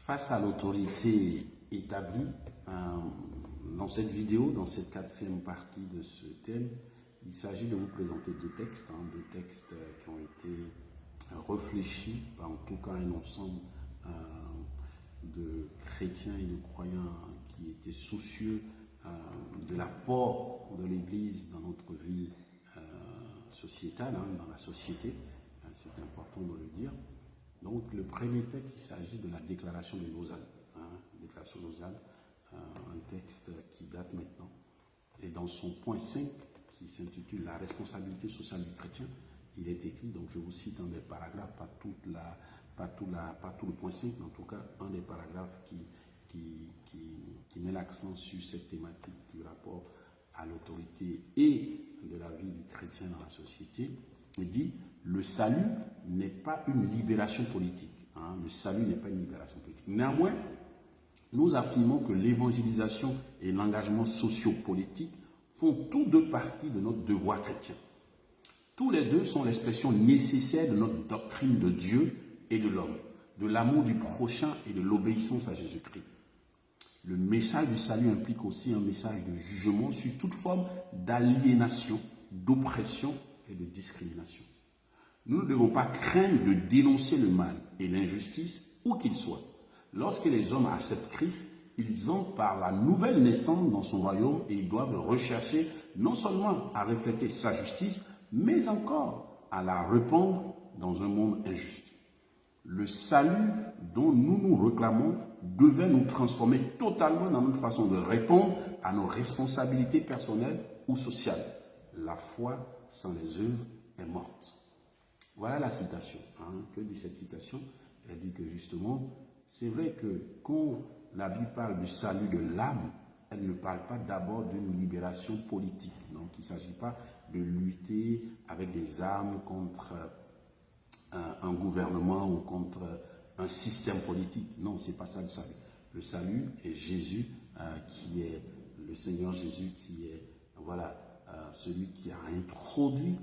Face à l'autorité établie, dans cette vidéo, dans cette quatrième partie de ce thème, il s'agit de vous présenter deux textes qui ont été réfléchis par en tout cas un ensemble de chrétiens et de croyants qui étaient soucieux de l'apport de l'Église dans notre vie sociétale, dans la société. C'est important de le dire. Donc le premier texte, il s'agit de la déclaration de Lausanne. Déclaration de Lausanne, un texte qui date maintenant. Et dans son point 5, qui s'intitule La responsabilité sociale du chrétien, il est écrit, donc je vous cite un des paragraphes, pas tout le point 5, mais en tout cas un des paragraphes qui met l'accent sur cette thématique du rapport à l'autorité et de la vie du chrétien dans la société. Il dit, le salut n'est pas une libération politique. Le salut n'est pas une libération politique. Néanmoins, nous affirmons que l'évangélisation et l'engagement socio-politique font tous deux partie de notre devoir chrétien. Tous les deux sont l'expression nécessaire de notre doctrine de Dieu et de l'homme, de l'amour du prochain et de l'obéissance à Jésus-Christ. Le message du salut implique aussi un message de jugement sur toute forme d'aliénation, d'oppression et de discrimination. Nous ne devons pas craindre de dénoncer le mal et l'injustice, où qu'il soit. Lorsque les hommes acceptent Christ, ils entrent par la nouvelle naissance dans son royaume et ils doivent rechercher non seulement à refléter sa justice, mais encore à la répandre dans un monde injuste. Le salut dont nous nous réclamons devait nous transformer totalement dans notre façon de répondre à nos responsabilités personnelles ou sociales. La foi sans les œuvres est morte. Voilà la citation. Que dit cette citation? Elle dit que justement, c'est vrai que quand la Bible parle du salut de l'âme, elle ne parle pas d'abord d'une libération politique. Donc il ne s'agit pas de lutter avec des armes contre un gouvernement ou contre un système politique. Non, ce n'est pas ça le salut. Le salut est Jésus, qui est le Seigneur Jésus, qui est celui qui a introduit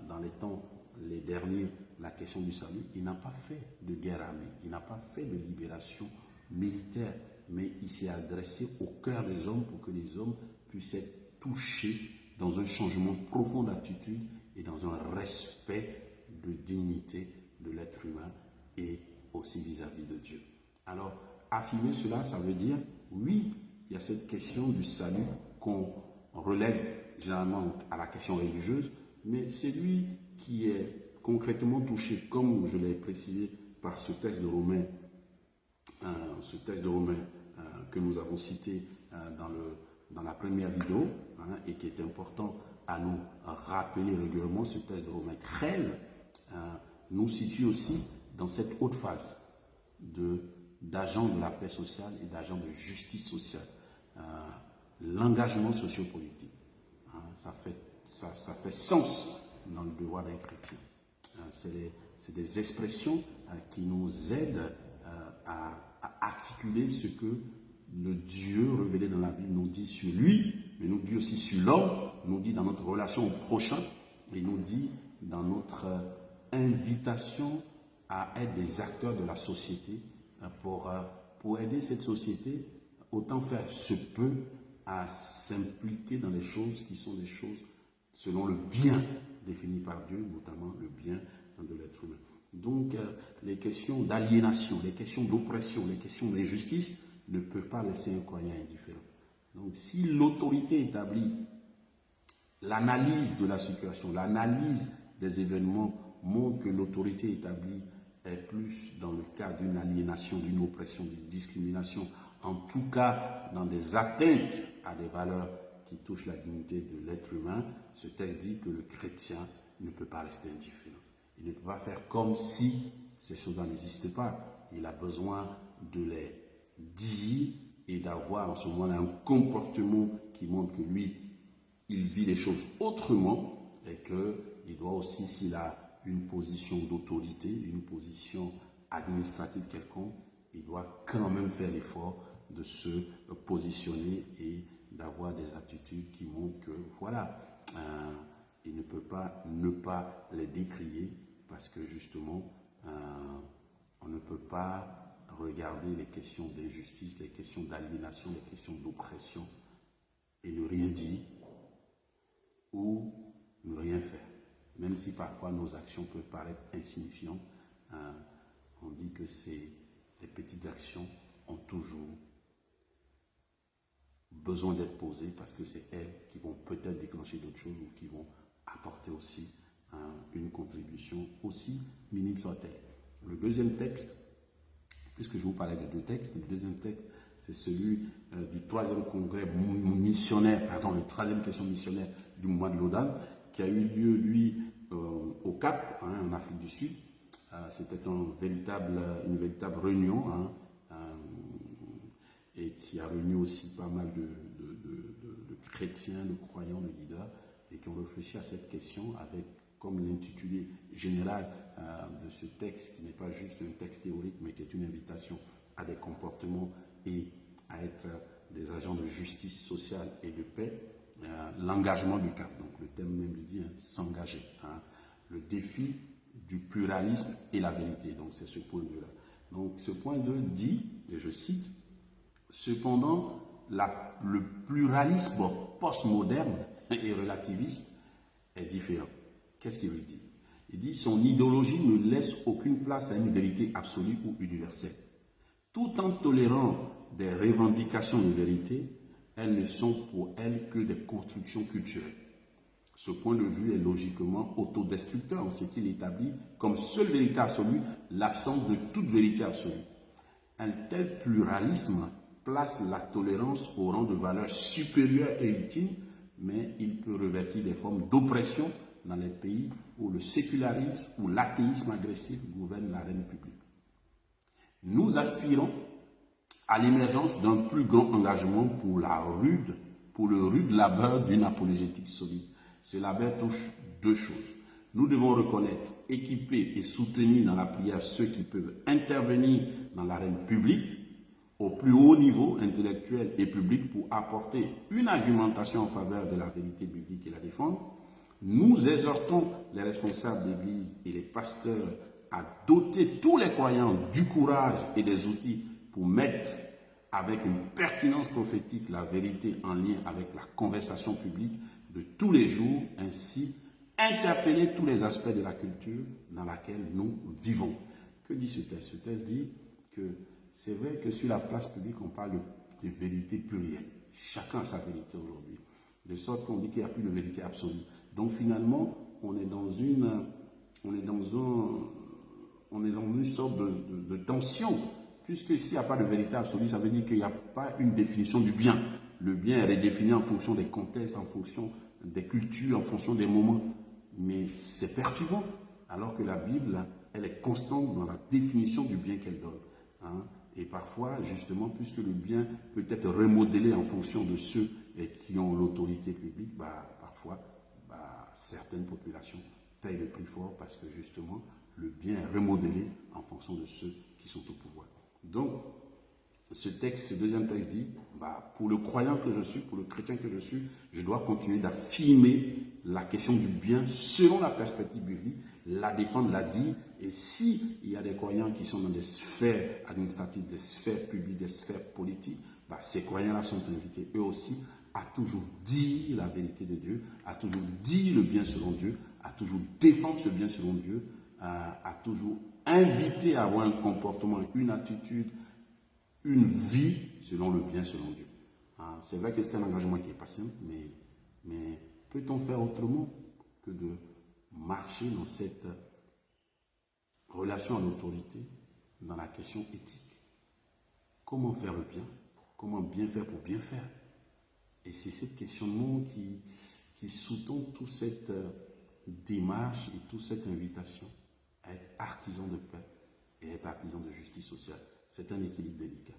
dans les temps les derniers la question du salut. Il n'a pas fait de guerre armée, il n'a pas fait de libération militaire, mais il s'est adressé au cœur des hommes pour que les hommes puissent être touchés dans un changement profond d'attitude et dans un respect de dignité de l'être humain et aussi vis-à-vis de Dieu. Alors, affirmer cela, ça veut dire, oui, il y a cette question du salut qu'on relègue généralement à la question religieuse, mais celui qui est concrètement touché, comme je l'ai précisé par ce texte de Romains, que nous avons cité dans la première vidéo, et qui est important à nous rappeler régulièrement, ce texte de Romains 13, nous situe aussi dans cette haute phase d'agents de la paix sociale et d'agents de justice sociale. L'engagement sociopolitique, ça fait sens dans le devoir d'un chrétien. C'est des expressions qui nous aident à articuler ce que le Dieu révélé dans la Bible nous dit sur lui, mais nous dit aussi sur l'homme, nous dit dans notre relation au prochain, et nous dit dans notre invitation à être des acteurs de la société pour aider cette société, autant faire se peut à s'impliquer dans les choses qui sont des choses selon le bien défini par Dieu, notamment le bien de l'être humain. Donc, les questions d'aliénation, les questions d'oppression, les questions d'injustice ne peuvent pas laisser un croyant indifférent. Donc, si l'autorité établit l'analyse de la situation, l'analyse des événements montre que l'autorité établie est plus dans le cas d'une aliénation, d'une oppression, d'une discrimination, en tout cas dans des atteintes à des valeurs qui touchent la dignité de l'être humain, ce texte dit que le chrétien ne peut pas rester indifférent. Il ne peut pas faire comme si ces choses-là n'existaient pas. Il a besoin de les dire et d'avoir en ce moment-là un comportement qui montre que lui, il vit les choses autrement et qu'il doit aussi, s'il a une position d'autorité, une position administrative quelconque, il doit quand même faire l'effort de se positionner et d'avoir des attitudes qui montrent que, il ne peut pas ne pas les décrier parce que justement, on ne peut pas regarder les questions d'injustice, les questions d'aliénation, les questions d'oppression et ne rien dire ou ne rien faire. Même si parfois nos actions peuvent paraître insignifiantes, on dit que les petites actions ont toujours besoin d'être posées parce que c'est elles qui vont peut-être déclencher d'autres choses ou qui vont apporter aussi une contribution aussi minime soit-elle. Le deuxième texte, puisque je vous parlais de deux textes, le deuxième texte, c'est celui du troisième congrès missionnaire, pardon, le troisième question missionnaire du mois de l'Odan, qui a eu lieu, lui, au Cap, en Afrique du Sud. C'était une véritable réunion, et qui a réuni aussi pas mal de chrétiens, de croyants, de leaders, et qui ont réfléchi à cette question avec comme l'intitulé général de ce texte, qui n'est pas juste un texte théorique, mais qui est une invitation à des comportements et à être des agents de justice sociale et de paix, l'engagement du CAP. Donc le thème même le dit, s'engager. Le défi du pluralisme et la vérité. Donc c'est ce point 2-là. Donc ce point 2 dit, et je cite, cependant, le pluralisme postmoderne et relativiste est différent. Qu'est-ce qu'il veut dire? Il dit son idéologie ne laisse aucune place à une vérité absolue ou universelle. Tout en tolérant des revendications de vérité, elles ne sont pour elle que des constructions culturelles. Ce point de vue est logiquement autodestructeur en ce qu'il établit comme seule vérité absolue l'absence de toute vérité absolue. Un tel pluralisme place la tolérance au rang de valeur supérieure et ultime, mais il peut revêtir des formes d'oppression dans les pays où le sécularisme ou l'athéisme agressif gouverne l'arène publique. Nous aspirons à l'émergence d'un plus grand engagement pour le rude labeur d'une apologétique solide. Ce labeur touche deux choses. Nous devons reconnaître, équiper et soutenir dans la prière ceux qui peuvent intervenir dans l'arène publique au plus haut niveau intellectuel et public pour apporter une argumentation en faveur de la vérité biblique et la défendre. Nous exhortons les responsables d'Église et les pasteurs à doter tous les croyants du courage et des outils pour mettre avec une pertinence prophétique la vérité en lien avec la conversation publique de tous les jours, ainsi interpeller tous les aspects de la culture dans laquelle nous vivons. Que dit ce texte? Ce texte dit que c'est vrai que sur la place publique, on parle de vérité plurielle. Chacun a sa vérité aujourd'hui. De sorte qu'on dit qu'il n'y a plus de vérité absolue. Donc finalement, on est dans une sorte de tension. Puisque s'il n'y a pas de vérité absolue, ça veut dire qu'il n'y a pas une définition du bien. Le bien est redéfini en fonction des contextes, en fonction des cultures, en fonction des moments. Mais c'est perturbant. Alors que la Bible, elle est constante dans la définition du bien qu'elle donne. Et parfois, justement, puisque le bien peut être remodelé en fonction de ceux qui ont l'autorité publique, parfois, certaines populations payent le prix fort parce que justement, le bien est remodelé en fonction de ceux qui sont au pouvoir. Donc, ce deuxième texte dit, pour le croyant que je suis, pour le chrétien que je suis, je dois continuer d'affirmer la question du bien selon la perspective biblique, la défendre, la dire. Et s'il y a des croyants qui sont dans des sphères administratives, des sphères publiques, des sphères politiques, ces croyants-là sont invités eux aussi à toujours dire la vérité de Dieu, à toujours dire le bien selon Dieu, à toujours défendre ce bien selon Dieu, à toujours inviter à avoir un comportement, une attitude, une vie selon le bien selon Dieu. C'est vrai que c'est un engagement qui n'est pas simple, mais peut-on faire autrement que de marcher dans cette relation à l'autorité, dans la question éthique? Comment faire le bien? Comment bien faire pour bien faire? Et c'est ce questionnement qui sous-tend toute cette démarche et toute cette invitation à être artisan de paix et être artisan de justice sociale. C'est un équilibre délicat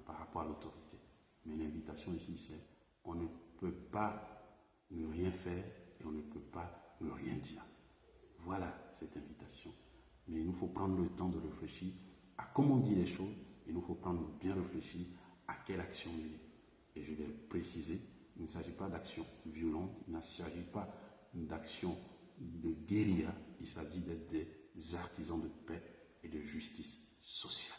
par rapport à l'autorité. Mais l'invitation ici, c'est on ne peut pas ne rien faire et on ne peut pas ne rien dire. Voilà cette invitation. Mais il nous faut prendre le temps de réfléchir à comment on dit les choses. Il nous faut prendre bien réfléchir à quelle action mener. Et je vais préciser, il ne s'agit pas d'action violente, il ne s'agit pas d'action de guérilla, il s'agit d'être des artisans de paix et de justice sociale.